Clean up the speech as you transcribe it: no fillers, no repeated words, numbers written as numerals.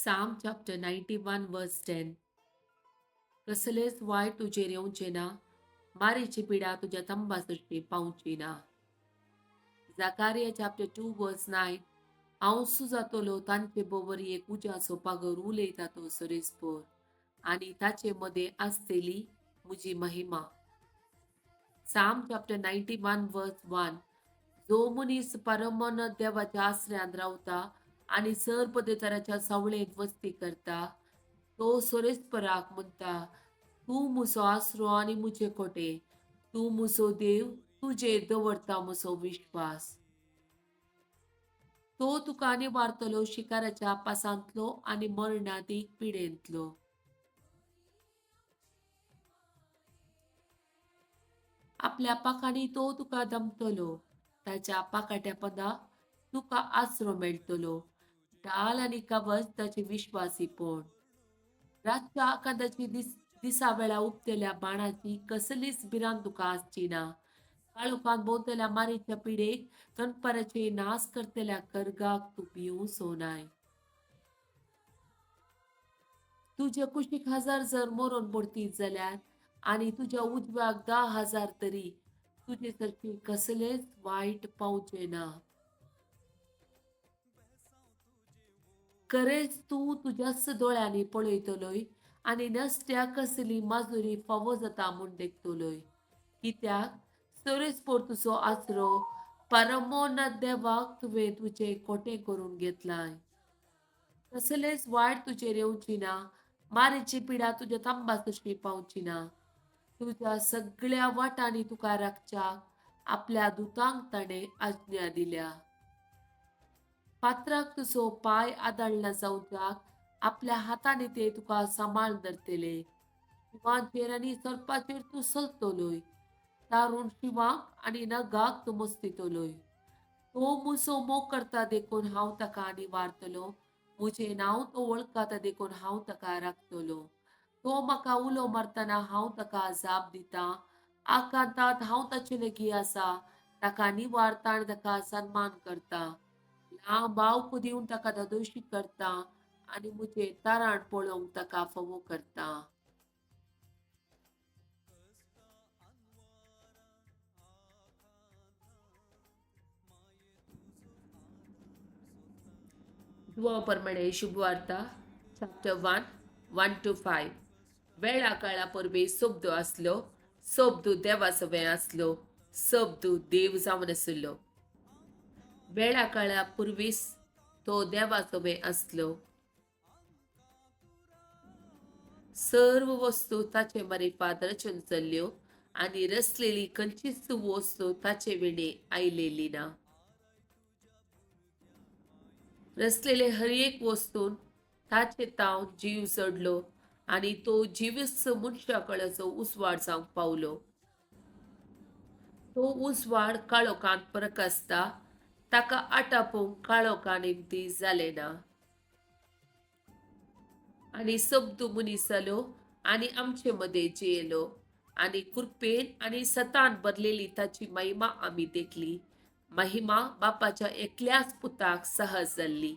Psalm chapter 91 verse 10. कसलेच वाईट तुझे येऊचे ना, मारीची पिडा तुझ्या तंबासुशी पावची ना. Zachariah chapter 2 verse 9. हांव जातलो तांचे बोवरी एक उजा सोपागर उलयता तो सरेस्पोर आणि ताचे मध्ये असतेली मुजी महिमा. Psalm chapter 91 verse 1. जो मनीस परमोन्नत देवाच्या आश्रयात रावता आणि सर्पदेतराच्या सावळेत वस्ती करता, तो सोरेस्पराक म्हणता, तू मुसो आसरो आणि मुझे कोटे, तू मुसो देव, तुझे दवरता मुसो विश्वास. तो तुका निवारतलो शिकाराच्या पासांतलो आणि मरणादीक पिडेंतलो. आपल्या पाखांनी तो तुका दमतलो, ताच्या पाकाट्या पदा तुका आसरो मेळटलो. ढाल आणि कवच ताचे विश्वासीपण. रातच्या आकांताची दिसावेळा उपतेल्या बाणाची कसलीच भिरांत तुका आसची ना. काळोखांत भोंवतल्या मारीच्या पिडेक, तणपाराचे नाश करतल्या कर्गाक तू भिवूं नाय. तुझे कुशीक 1000 जर मरून पडतीत जाल्यार आणि तुझ्या उजव्याक 10,000 तरी तुझे सारखे कसलेच वाईट पावचे ना. खरेच तू तुझ्याच दोळ्यांनी पळयतलोय आणि नसत्या कसली माजुरी फावो जाता म्हूण देखतलोय. कित्याक सरेस्पोर तुजो आसरो परमोन्नत देवाक तुवें तुझे कोटे करून घेतलाय. कसलेच वाईट तुझेर येवची ना, मारीची पिडा तुझ्या तंबासुशी पावची ना. तुझ्या सगळ्या वाटांनी तुका राखच्याक आपल्या दुतांक ताणे आज्ञा दिल्या. पात्राक तुजो पाय आदळला जावच्याक आपल्या हातांनी ते तुका सांबाळून धरतले. शिवांचेर आणि सर्पाचेर तू चलतलोय. तारून शिवांक आणि नगाक तू मस्तितलोय. तो मुसो मोग करता देखून हांव ताका निवारतलो. मुझे नांव तो वळखता देखून हांव ताका राखतलो. तो म्हाका उलो मारतना हांव ताका जाप दितां. आकांतांत हांव ताचे लागीं आसा. ताका निवारता आनी ताका सन्मान करता. लांब बावको दिवन ताका धदोशी करता आनी मुझे तराण पळोवंक ताका फावो करता. प्रमाणे शुभवार्ता चॅप्टर 1 1 to 5. वेळा काळा परबे सोबदो असलो, सोबदू देवासवे असलो, सोबदू देव जावन आसलो. वेळा काळा पूर्वीस तो देवासवे असलो. सर्व वस्तू ताचे मारिफात रचून चल्ल्यो आणि रचलेली खंयचीच वस्तू ताचे विणे आयलेली ना. रचलेले हर एक वस्तून ताचे ताव जीव जडलो आणि तो जीवस मनशाकळाचो उसवाड जावंक पावलो. तो उसवाड काळोखांत प्रकाशता, ताका आटापोवंक काळोखान इम्ती जाले ना. आणि सबदू मनीस जालो आणि आमचे मध्ये जेलो आणि कृपेन आणि सतान भरलेली ताची महिमा आम्ही देखली. महिमा बापाच्या एकल्याच पुताक सहज जाल्ली.